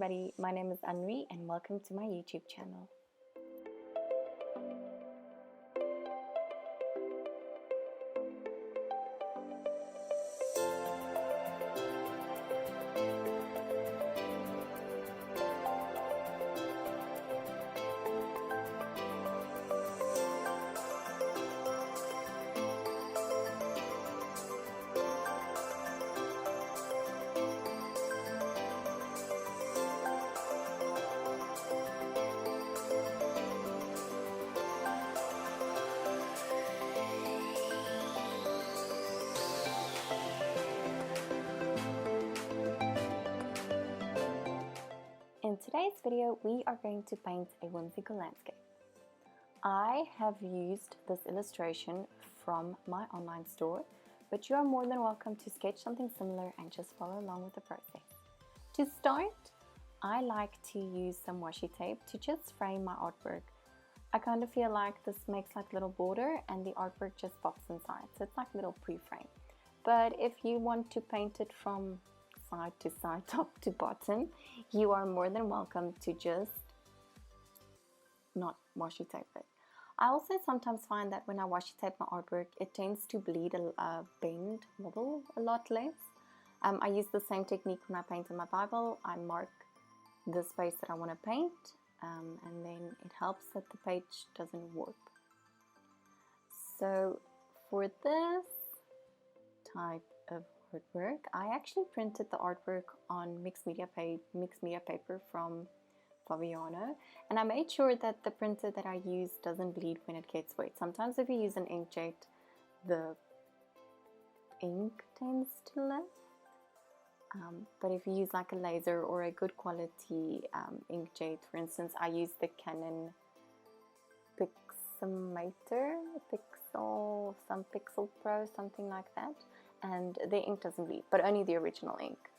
everybody, my name is Anri and welcome to my YouTube channel. In today's video, we are going to paint a whimsical landscape. I have used this illustration from my online store, but you are more than welcome to sketch something similar and just follow along with the process. To start, I like to use some washi tape to just frame my artwork. I kind of feel like this makes like a little border and the artwork just pops inside, so it's like a little pre-frame. But if you want to paint it from side to side, top to bottom, you are more than welcome to just not washi tape it. I also sometimes find that when I washi tape my artwork, it tends to bleed, bend, wobble a lot less. I use the same technique when I paint in my Bible. I mark the space that I want to paint, and then it helps that the page doesn't warp. So for this type of artwork, I actually printed the artwork on mixed media paper from Aviana, and I made sure that the printer that I use doesn't bleed when it gets wet. Sometimes if you use an inkjet, the ink tends to lift, but if you use like a laser or a good quality inkjet, for instance, I use the Canon Pixel Pro, something like that, and the ink doesn't bleed, but only the original ink.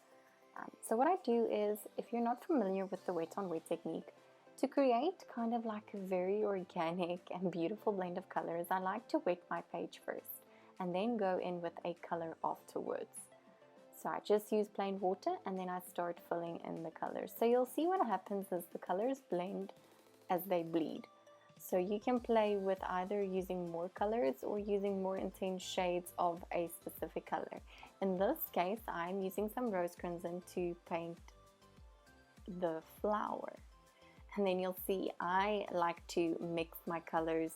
So what I do is, if you're not familiar with the wet on wet technique, to create kind of like a very organic and beautiful blend of colors, I like to wet my page first and then go in with a color afterwards. So I just use plain water and then I start filling in the colors. So you'll see what happens is the colors blend as they bleed. So you can play with either using more colors or using more intense shades of a specific color. In this case, I'm using some rose crimson to paint the flower. And then you'll see I like to mix my colors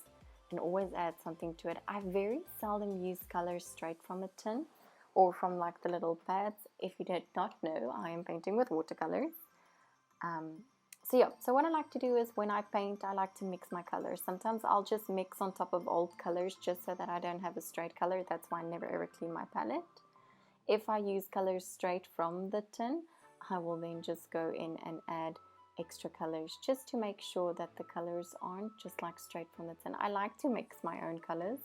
and always add something to it. I very seldom use colors straight from a tin or from like the little pads. If you did not know, I am painting with watercolors. So what I like to do is when I paint, I like to mix my colors. Sometimes I'll just mix on top of old colors just so that I don't have a straight color. That's why I never ever clean my palette. If I use colors straight from the tin, I will then just go in and add extra colors just to make sure that the colors aren't just like straight from the tin. I like to mix my own colors.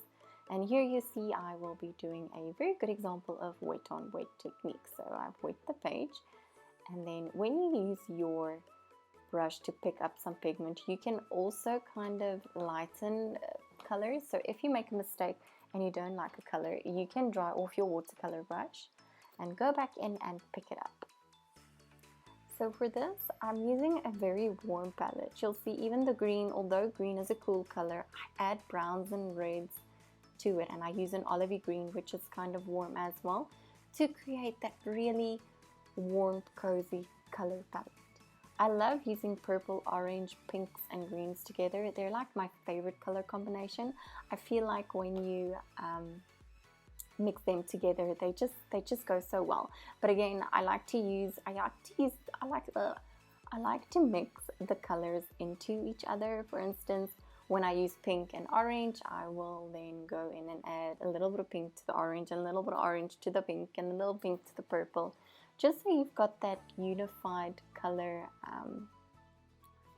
And here you see I will be doing a very good example of wet on wet technique. So I've wet the page, and then when you use your brush to pick up some pigment, you can also kind of lighten colors. So if you make a mistake and you don't like a color, you can dry off your watercolor brush and go back in and pick it up. So for this, I'm using a very warm palette. You'll see even the green, although green is a cool color, I add browns and reds to it, and I use an olivey green, which is kind of warm as well, to create that really warm, cozy color palette. I love using purple, orange, pinks and greens together. They're like my favorite color combination. I feel like when you mix them together, they just go so well. But again, I like to mix the colors into each other. For instance, when I use pink and orange, I will then go in and add a little bit of pink to the orange and a little bit of orange to the pink and a little pink to the purple, just so you've got that unified color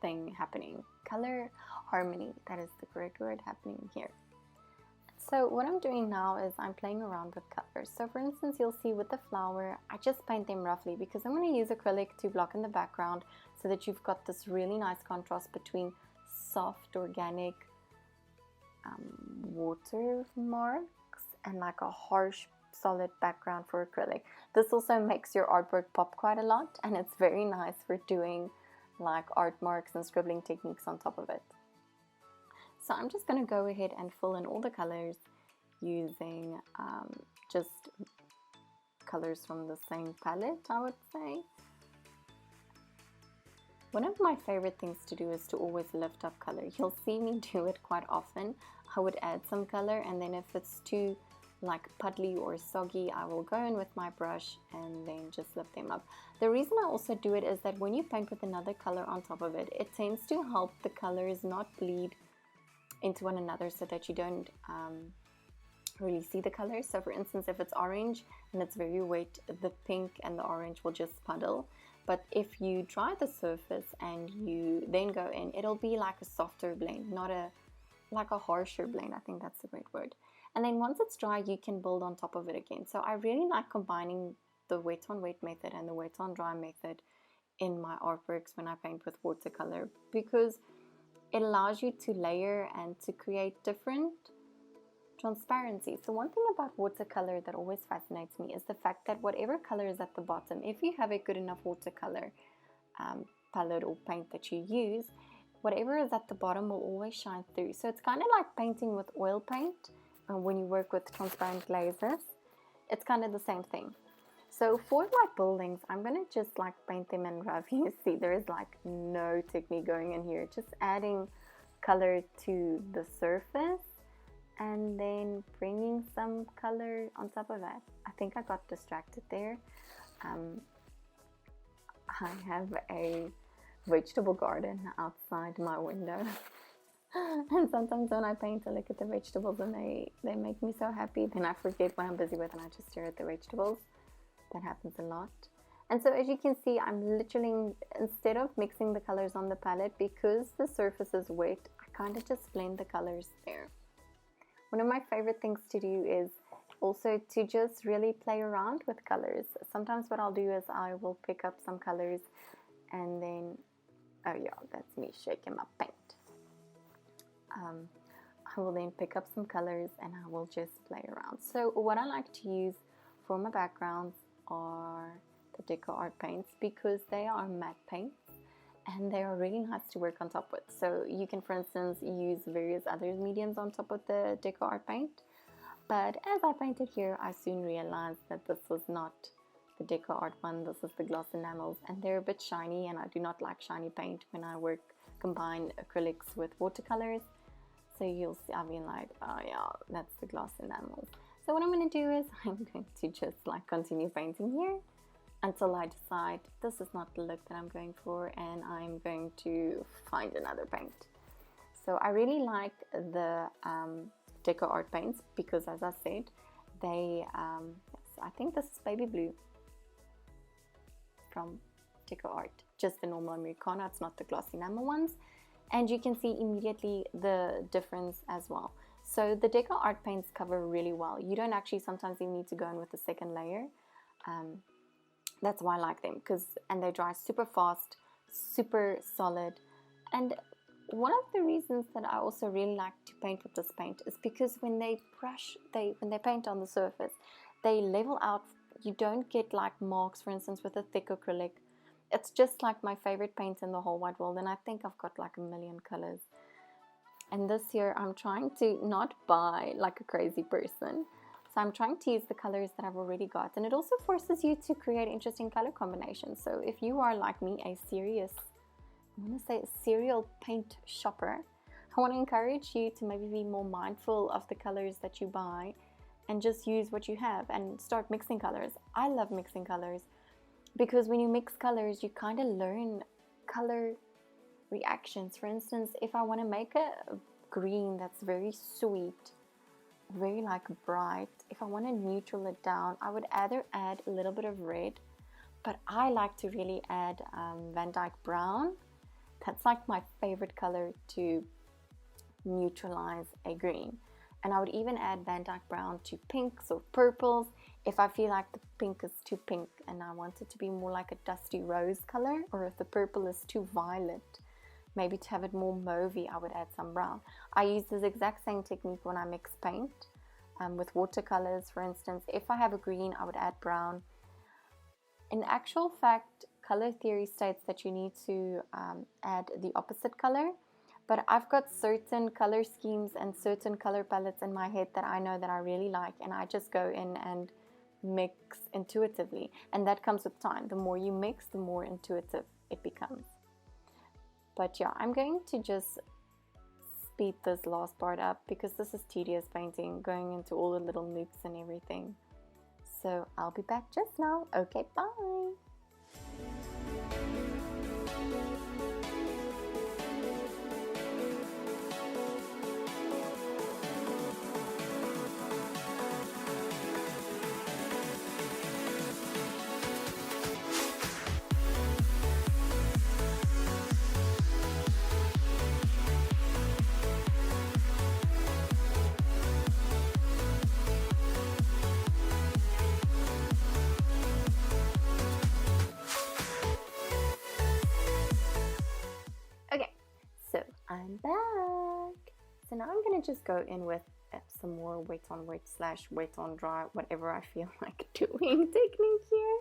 thing happening. Color harmony, that is the correct word, happening here. So what I'm doing now is I'm playing around with colors. So for instance, you'll see with the flower, I just paint them roughly because I'm going to use acrylic to block in the background so that you've got this really nice contrast between soft, organic watermarks and like a harsh solid background for acrylic. This also makes your artwork pop quite a lot, and it's very nice for doing like art marks and scribbling techniques on top of it. So I'm just going to go ahead and fill in all the colors using just colors from the same palette, I would say. One of my favorite things to do is to always lift up color. You'll see me do it quite often. I would add some color, and then if it's too like puddly or soggy, I will go in with my brush and then just lift them up. The reason I also do it is that when you paint with another color on top of it, it tends to help the colors not bleed into one another so that you don't really see the colors. So for instance, if it's orange and it's very wet, the pink and the orange will just puddle. But if you dry the surface and you then go in, it'll be like a softer blend, not like a harsher blend. I think that's the great word. And then once it's dry, you can build on top of it again. So I really like combining the wet on wet method and the wet on dry method in my artworks when I paint with watercolor, because it allows you to layer and to create different transparency. So one thing about watercolor that always fascinates me is the fact that whatever color is at the bottom, if you have a good enough watercolor palette or paint that you use, whatever is at the bottom will always shine through. So it's kind of like painting with oil paint when you work with transparent glazes. It's kind of the same thing. So for my buildings, I'm going to just like paint them in rough. You see there is like no technique going in here, just adding color to the surface and then bringing some color on top of that. I think I got distracted there. I have a vegetable garden outside my window. And sometimes when I paint, I look at the vegetables and they make me so happy. Then I forget what I'm busy with and I just stare at the vegetables. That happens a lot. And so as you can see, I'm literally, instead of mixing the colors on the palette, because the surface is wet, I kind of just blend the colors there. One of my favorite things to do is also to just really play around with colors. Sometimes what I'll do is I will pick up some colors and then, oh yeah, that's me shaking my paint. I will then pick up some colors and I will just play around. So what I like to use for my backgrounds are the deco art paints, because they are matte paints and they are really nice to work on top with. So you can, for instance, use various other mediums on top of the deco art paint. But as I painted here, I soon realized that this was not the deco art one. This is the gloss enamels, and they're a bit shiny, and I do not like shiny paint when I combine acrylics with watercolors. So you'll see, I mean, like, oh yeah, that's the gloss enamels. So what I'm going to do is I'm going to just like continue painting here until I decide this is not the look that I'm going for, and I'm going to find another paint. So I really like the deco art paints because, as I said, they, I think this is baby blue from deco art, just the normal Americana, it's not the gloss enamel ones. And you can see immediately the difference as well. So the deco art paints cover really well. You don't actually sometimes even need to go in with a second layer. That's why I like them, and they dry super fast, super solid. And one of the reasons that I also really like to paint with this paint is because when they paint on the surface, they level out. You don't get like marks, for instance, with a thick acrylic. It's just like my favorite paint in the whole wide world, and I think I've got like a million colors. And this year I'm trying to not buy like a crazy person. So I'm trying to use the colors that I've already got, and it also forces you to create interesting color combinations. So if you are like me, a serial paint shopper, I want to encourage you to maybe be more mindful of the colors that you buy and just use what you have and start mixing colors. I love mixing colors because when you mix colors, you kind of learn color reactions. For instance, if I want to make a green that's very sweet, very like bright, if I want to neutral it down, I would either add a little bit of red, but I like to really add Van Dyke brown. That's like my favorite color to neutralize a green. And I would even add Van Dyke brown to pinks or purples if I feel like the pink is too pink and I want it to be more like a dusty rose color, or if the purple is too violet, maybe to have it more mauvey, I would add some brown. I use this exact same technique when I mix paint. with watercolors, for instance, if I have a green, I would add brown. In actual fact, color theory states that you need to add the opposite color, but I've got certain color schemes and certain color palettes in my head that I know that I really like, and I just go in and mix intuitively, and that comes with time. The more you mix, the more intuitive it becomes. But yeah, I'm going to just speed this last part up because this is tedious painting, going into all the little nooks and everything. So I'll be back just now. Okay, bye. Okay, so I'm back. So now I'm gonna just go in with some more wet on wet / wet on dry, whatever I feel like doing technique here.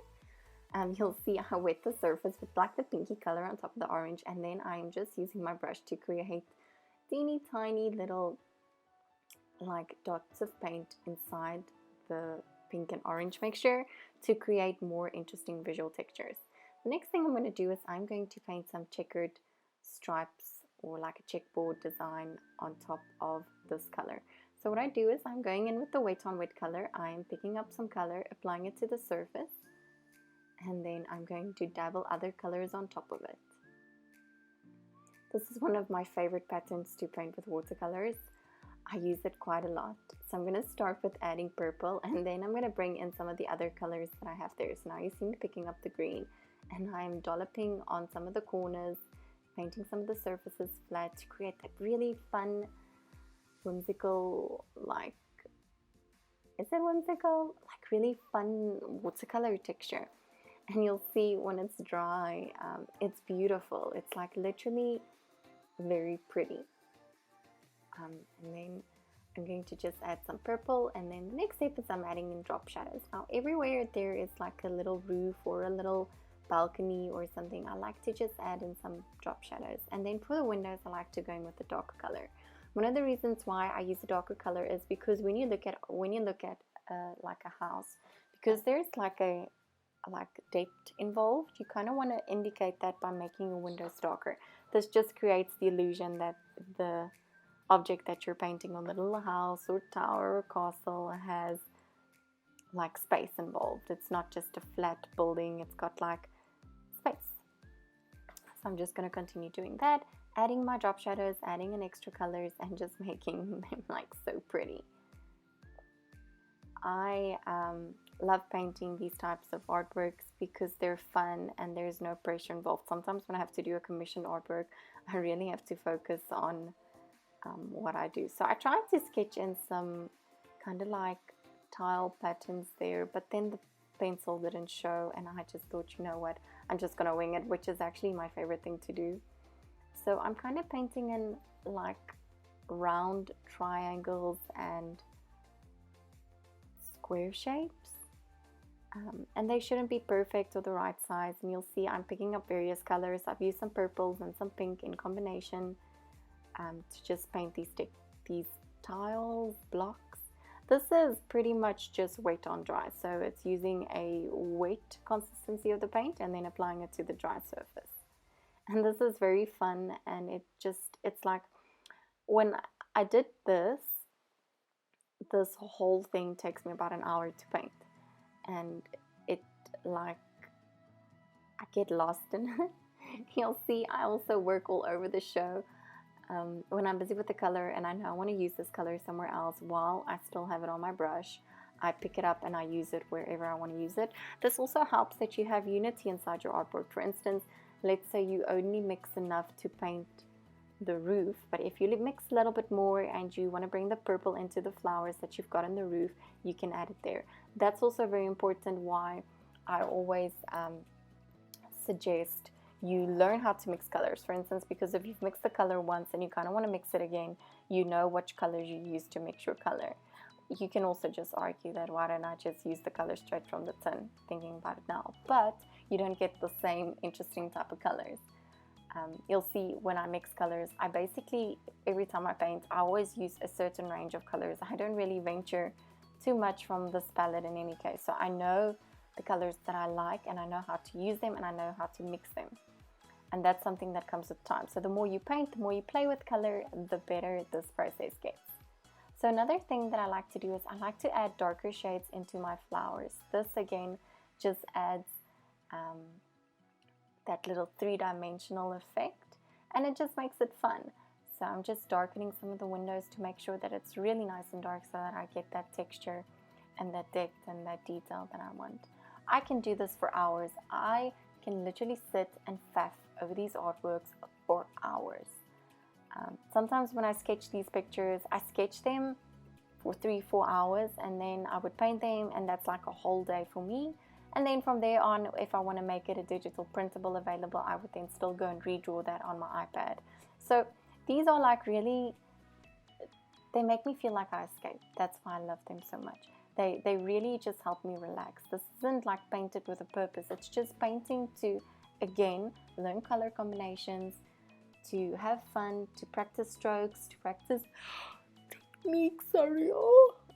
You'll see how wet the surface with like the pinky color on top of the orange, and then I'm just using my brush to create teeny tiny little like dots of paint inside the pink and orange mixture to create more interesting visual textures. The next thing I'm going to do is I'm going to paint some checkered stripes or like a checkerboard design on top of this color. So what I do is I'm going in with the wet on wet color, I'm picking up some color, applying it to the surface, and then I'm going to dabble other colors on top of it. This is one of my favorite patterns to paint with watercolors. I use it quite a lot. So I'm going to start with adding purple, and then I'm going to bring in some of the other colors that I have there. So now you see me picking up the green, and I'm dolloping on some of the corners, painting some of the surfaces flat to create that really fun, whimsical, like, is it whimsical? Like really fun watercolor texture. And you'll see when it's dry, it's beautiful. It's like literally very pretty. And then I'm going to just add some purple, and then the next step is I'm adding in drop shadows. Now everywhere there is like a little roof or a little balcony or something, I like to just add in some drop shadows. And then for the windows, I like to go in with the darker color. One of the reasons why I use a darker color is because when you look at like a house, because there's like depth involved, you kind of want to indicate that by making your windows darker. This just creates the illusion that the object that you're painting on, the little house or tower or castle, has like space involved. It's not just a flat building, it's got like space. So I'm just going to continue doing that, adding my drop shadows, adding in extra colors, and just making them like so pretty. I love painting these types of artworks because they're fun and there's no pressure involved. Sometimes when I have to do a commissioned artwork, I really have to focus on what I do. So I tried to sketch in some kind of like tile patterns there, but then the pencil didn't show, and I just thought, you know what, I'm just gonna wing it, which is actually my favorite thing to do. So I'm kind of painting in like round triangles and square shapes, and they shouldn't be perfect or the right size. And you'll see I'm picking up various colors. I've used some purples and some pink in combination to just paint these tiles, blocks. This is pretty much just wet on dry, so it's using a wet consistency of the paint and then applying it to the dry surface. And this is very fun, and it's like when I did this whole thing takes me about an hour to paint, and it like I get lost in it. You'll see I also work all over the show. When I'm busy with the color and I know I want to use this color somewhere else while I still have it on my brush, I pick it up and I use it wherever I want to use it. This also helps that you have unity inside your artwork. For instance, let's say you only mix enough to paint the roof, but if you mix a little bit more and you want to bring the purple into the flowers that you've got on the roof, you can add it there. That's also very important, why I always suggest you learn how to mix colors. For instance, because if you've mixed the color once and you kind of want to mix it again, you know which colors you use to mix your color. you can also just argue that why don't I just use the color straight from the tin, thinking about it now, but you don't get the same interesting type of colors. You'll see when I mix colors, I basically, every time I paint, I always use a certain range of colors. I don't really venture too much from this palette in any case. So I know the colors that I like, and I know how to use them, and I know how to mix them. And that's something that comes with time. So the more you paint, the more you play with color, the better this process gets. So another thing that I like to do is I like to add darker shades into my flowers. This again just adds that little three-dimensional effect, and it just makes it fun. So I'm just darkening some of the windows to make sure that it's really nice and dark, so that I get that texture and that depth and that detail that I want. I can do this for hours. I can literally sit and faff over these artworks for hours. Sometimes when I sketch these pictures, I sketch them for 3-4 hours, and then I would paint them, and that's like a whole day for me. And then from there on, if I want to make it a digital printable available, I would then still go and redraw that on my iPad. So these are like really, they make me feel like I escaped. That's why I love them so much. They really just help me relax. This isn't like painted with a purpose. It's just painting to, again, learn color combinations, to have fun, to practice strokes, to practice technique. Sorry,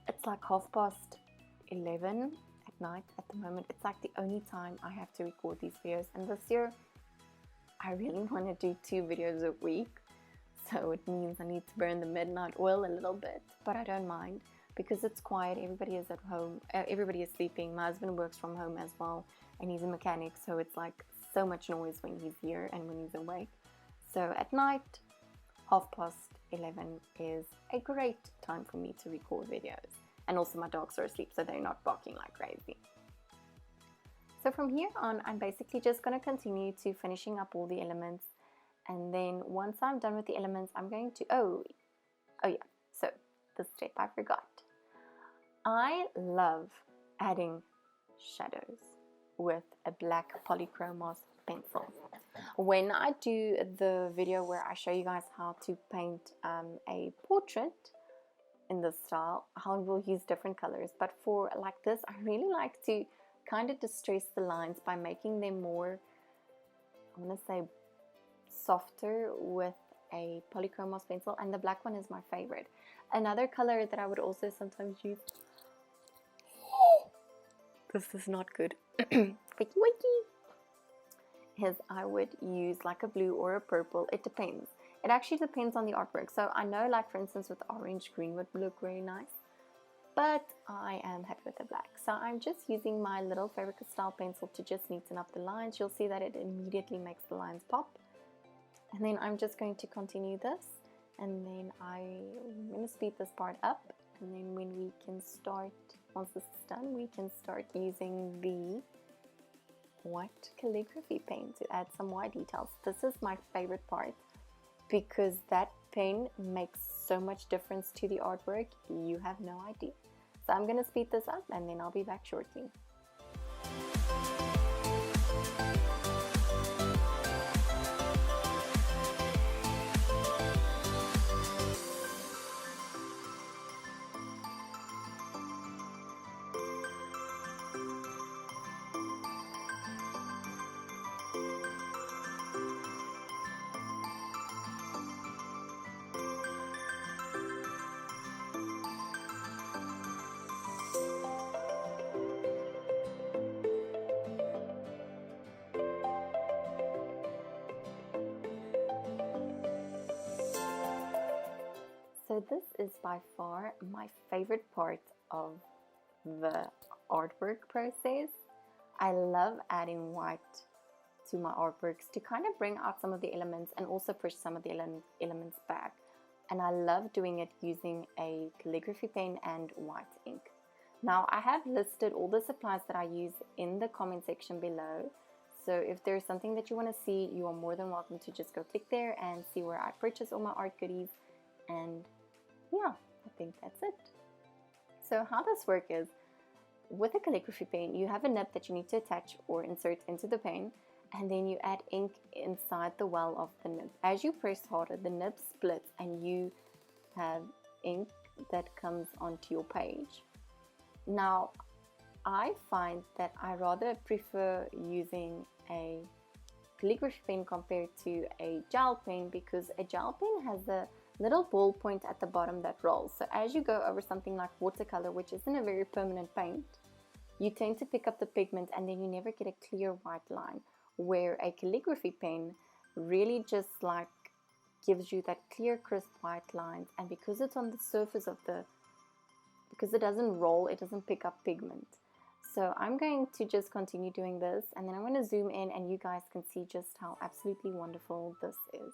it's like 11:30 at night at the moment. It's like the only time I have to record these videos, and this year I really want to do 2 videos a week, so it means I need to burn the midnight oil a little bit, but I don't mind because it's quiet. Everybody is at home, everybody is sleeping. My husband works from home as well, and he's a mechanic, so it's like so much noise when he's here and when he's awake. So at night, 11:30 is a great time for me to record videos. And also my dogs are asleep, so they're not barking like crazy. So from here on, I'm basically just going to continue to finishing up all the elements. And then once I'm done with the elements, I'm going to, oh yeah, so the step I forgot. I love adding shadows with a black polychromos pencil. When I do the video where I show you guys how to paint a portrait in this style, I will use different colors, but for like this, I really like to kind of distress the lines by making them more, I'm going to say, softer with a polychromos pencil, and the black one is my favorite. Another color that I would also sometimes use, this is not good, wakey, is I would use like a blue or a purple. It depends. It actually depends on the artwork. So I know, like for instance with orange, green would look very nice, but I am happy with the black. So I'm just using my little Faber-Castell pencil to just neaten up the lines. You'll see that it immediately makes the lines pop. And then I'm just going to continue this, and then I'm going to speed this part up, and then when we can start, once this is done, we can start using the white calligraphy pen to add some white details. This is my favorite part, because that pen makes so much difference to the artwork, you have no idea. So I'm going to speed this up, and then I'll be back shortly. So this is by far my favorite part of the artwork process. I love adding white to my artworks to kind of bring out some of the elements and also push some of the elements back. And I love doing it using a calligraphy pen and white ink. Now I have listed all the supplies that I use in the comment section below. So if there's something that you want to see, you are more than welcome to just go click there and see where I purchase all my art goodies. And yeah, I think that's it. So how this works is, with a calligraphy pen, you have a nib that you need to attach or insert into the pen, and then you add ink inside the well of the nib. As you press harder, the nib splits and you have ink that comes onto your page. Now, I find that I rather prefer using a calligraphy pen compared to a gel pen, because a gel pen has a little ball point at the bottom that rolls. So as you go over something like watercolor, which isn't a very permanent paint, you tend to pick up the pigment and then you never get a clear white line, where a calligraphy pen really just like gives you that clear, crisp white lines. And because it's on the surface of because it doesn't roll, it doesn't pick up pigment. So I'm going to just continue doing this, and then I'm going to zoom in and you guys can see just how absolutely wonderful this is.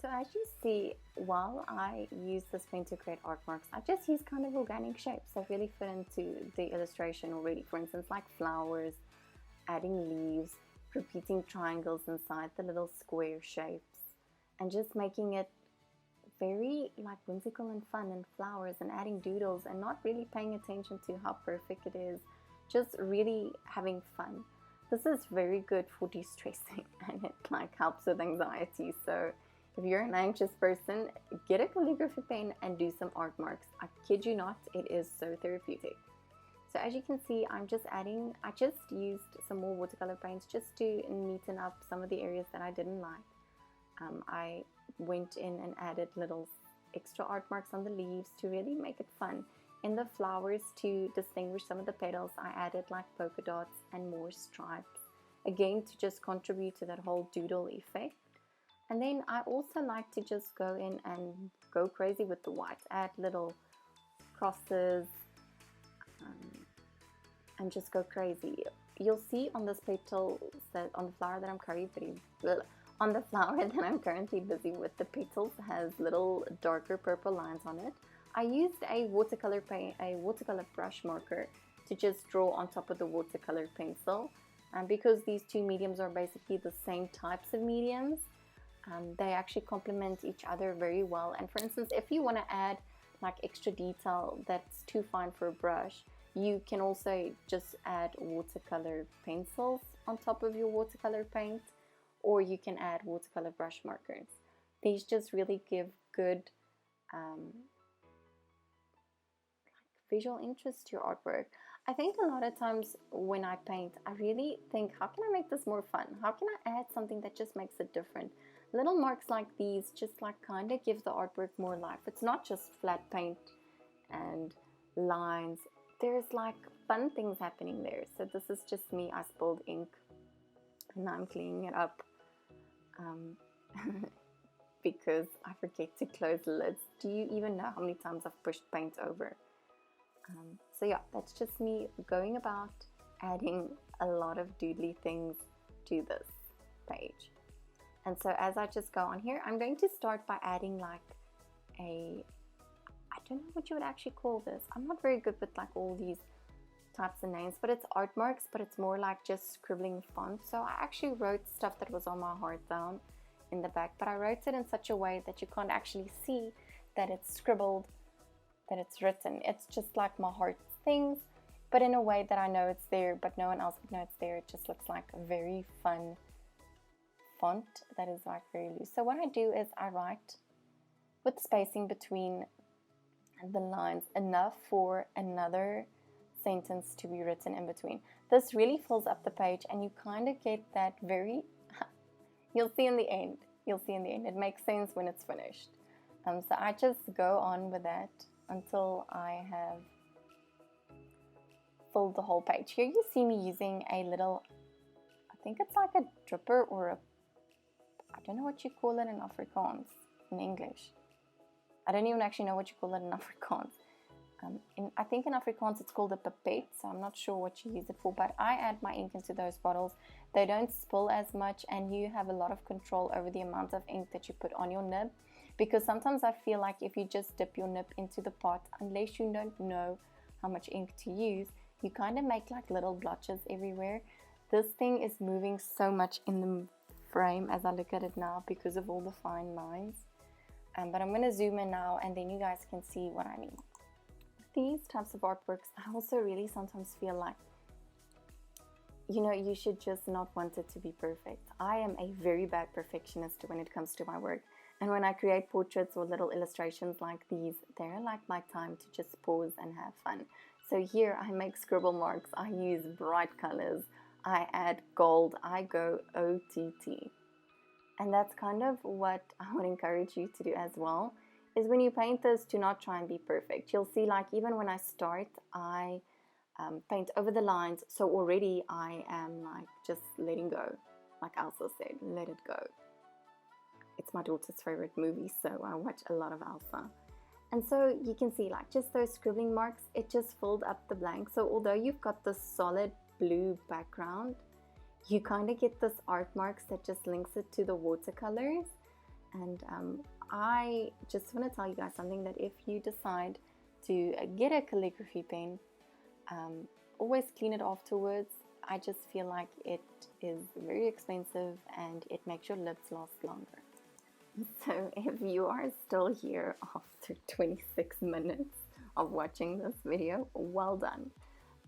So as you see, while I use this pen to create art marks, I just use kind of organic shapes that really fit into the illustration already. For instance, like flowers, adding leaves, repeating triangles inside the little square shapes, and just making it very like whimsical and fun, and flowers, and adding doodles, and not really paying attention to how perfect it is, just really having fun. This is very good for de-stressing and it like helps with anxiety. So if you're an anxious person, get a calligraphy pen and do some art marks. I kid you not, it is so therapeutic. So as you can see, I just used some more watercolor paints just to neaten up some of the areas that I didn't like. I went in and added little extra art marks on the leaves to really make it fun. In the flowers, to distinguish some of the petals, I added like polka dots and more stripes, again to just contribute to that whole doodle effect. And then I also like to just go in and go crazy with the white, add little crosses, and just go crazy. You'll see on this petal, on the flower that I'm currently busy with, the petals has little darker purple lines on it. I used a watercolor brush marker to just draw on top of the watercolor pencil, and because these two mediums are basically the same types of mediums, they actually complement each other very well. And for instance, if you want to add like extra detail that's too fine for a brush, you can also just add watercolor pencils on top of your watercolor paint, or you can add watercolor brush markers. These just really give good visual interest to your artwork. I think a lot of times when I paint, I really think, how can I make this more fun? How can I add something that just makes it different? Little marks like these just like kind of give the artwork more life. It's not just flat paint and lines. There's like fun things happening there. So this is just me. I spilled ink and I'm cleaning it up because I forget to close the lids. Do you even know how many times I've pushed paint over? So yeah, that's just me going about adding a lot of doodly things to this page. And so as I just go on here, I'm going to start by adding like I don't know what you would actually call this. I'm not very good with like all these types of names, but it's art marks, but it's more like just scribbling font. So I actually wrote stuff that was on my heart down in the back, but I wrote it in such a way that you can't actually see that it's scribbled, that it's written. It's just like my heart things, but in a way that I know it's there, but no one else would know it's there. It just looks like a very fun font that is like very loose. So what I do is I write with spacing between the lines enough for another sentence to be written in between. This really fills up the page, and you kind of get that very you'll see in the end. It makes sense when it's finished. So I just go on with that until I have filled the whole page. Here you see me using a little think it's like a dripper or a, I don't know what you call it in Afrikaans, in English. I don't even actually know what you call it in Afrikaans. I think in Afrikaans it's called a pipette, so I'm not sure what you use it for, but I add my ink into those bottles. They don't spill as much, and you have a lot of control over the amount of ink that you put on your nib, because sometimes I feel like if you just dip your nib into the pot, unless you don't know how much ink to use, you kind of make like little blotches everywhere. This thing is moving so much in the frame as I look at it now because of all the fine lines. But I'm going to zoom in now, and then you guys can see what I mean. These types of artworks, I also really sometimes feel like, you know, you should just not want it to be perfect. I am a very bad perfectionist when it comes to my work. And when I create portraits or little illustrations like these, they're like my time to just pause and have fun. So here I make scribble marks, I use bright colors, I add gold, I go OTT. And that's kind of what I would encourage you to do as well, is when you paint this, to not try and be perfect. You'll see, like, even when I start, I paint over the lines, so already I am like just letting go. Like Elsa said, let it go. It's my daughter's favorite movie, so I watch a lot of Elsa. And so you can see, like, just those scribbling marks, it just filled up the blank. So although you've got this solid blue background, you kind of get this art marks that just links it to the watercolors. And I just want to tell you guys something, that if you decide to get a calligraphy pen, always clean it afterwards. I just feel like it is very expensive and it makes your lips last longer. So if you are still here after 26 minutes of watching this video, well done.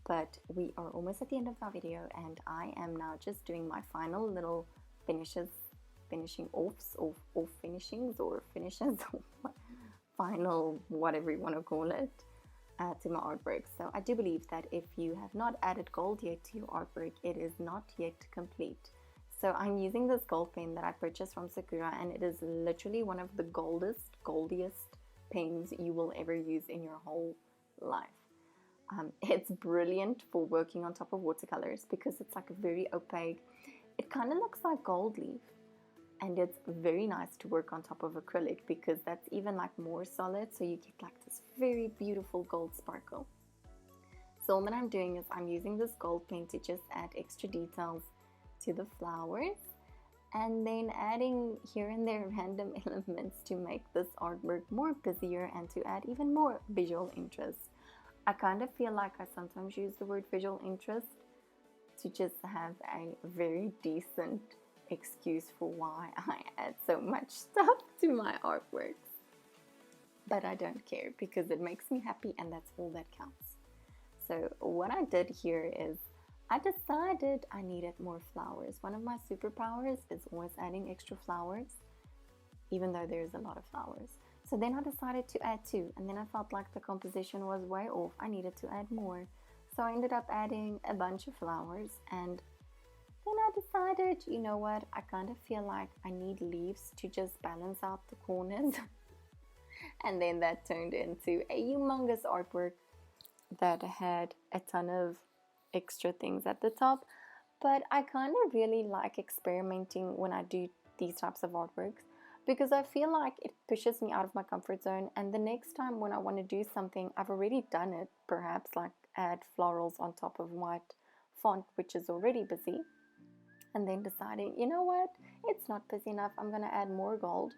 But we are almost at the end of our video, and I am now just doing my final little finishing offs, or finishings, or finishes, or final, whatever you want to call it, to my artwork. So I do believe that if you have not added gold yet to your artwork, it is not yet complete. So I'm using this gold pen that I purchased from Sakura, and it is literally one of the goldiest pens you will ever use in your whole life. It's brilliant for working on top of watercolors because it's like a very opaque, it kind of looks like gold leaf, and it's very nice to work on top of acrylic because that's even like more solid, so you get like this very beautiful gold sparkle. So all that I'm doing is I'm using this gold pen to just add extra details to the flowers, and then adding here and there random elements to make this artwork more busier and to add even more visual interest. I kind of feel like I sometimes use the word visual interest to just have a very decent excuse for why I add so much stuff to my artworks. But I don't care because it makes me happy, and that's all that counts. So what I did here is I decided I needed more flowers. One of my superpowers is always adding extra flowers, even though there's a lot of flowers. So then I decided to add 2, and then I felt like the composition was way off. I needed to add more. So I ended up adding a bunch of flowers, and then I decided, you know what, I kind of feel like I need leaves to just balance out the corners. And then that turned into a humongous artwork that had a ton of extra things at the top. But I kind of really like experimenting when I do these types of artworks, because I feel like it pushes me out of my comfort zone, and the next time when I want to do something, I've already done it, perhaps like add florals on top of white font, which is already busy, and then deciding, you know what, it's not busy enough, I'm going to add more gold.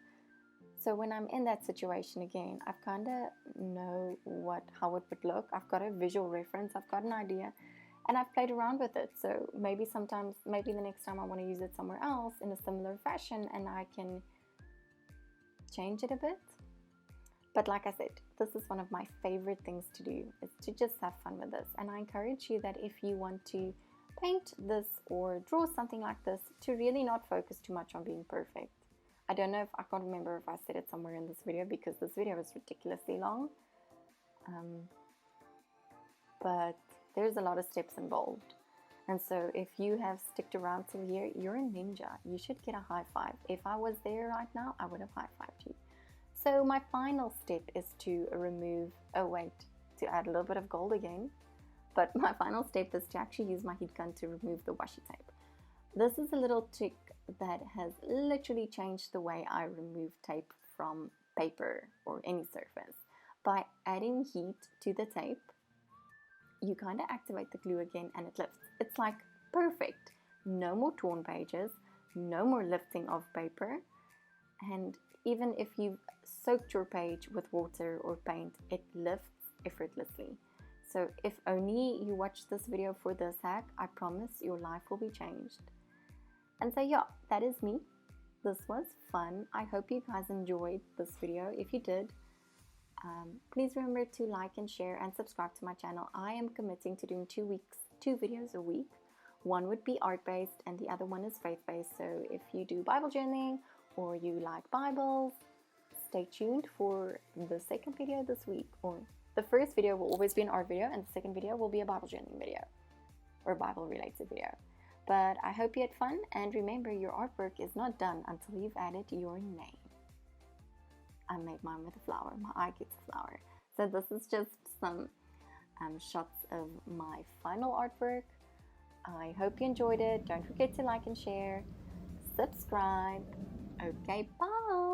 So when I'm in that situation again, I kind of know how it would look. I've got a visual reference, I've got an idea, and I've played around with it. So maybe the next time I want to use it somewhere else in a similar fashion, and I can change it a bit. But like I said, this is one of my favorite things to do, is to just have fun with this. And I encourage you that if you want to paint this or draw something like this, to really not focus too much on being perfect. I don't know, I can't remember if I said it somewhere in this video, because this video is ridiculously long, but there's a lot of steps involved. And so if you have sticked around till here, you're a ninja. You should get a high five. If I was there right now, I would have high-fived you. So my final step is to remove, to add a little bit of gold again. But my final step is to actually use my heat gun to remove the washi tape. This is a little trick that has literally changed the way I remove tape from paper or any surface. By adding heat to the tape, you kind of activate the glue again and it lifts. It's like perfect. No more torn pages, no more lifting of paper, and even if you've soaked your page with water or paint, it lifts effortlessly. So if only you watch this video for this hack, I promise your life will be changed. And so yeah, that is me. This was fun. I hope you guys enjoyed this video. If you did, please remember to like and share and subscribe to my channel. I am committing to doing 2 videos a week. One would be art-based and the other one is faith-based. So if you do Bible journaling or you like Bibles, stay tuned for the second video this week. Or the first video will always be an art video and the second video will be a Bible journaling video or Bible related video. But I hope you had fun, and remember, your artwork is not done until you've added your name. I made mine with a flower. My eye gets a flower. So this is just some shots of my final artwork. I hope you enjoyed it. Don't forget to like and share. Subscribe. Okay, bye.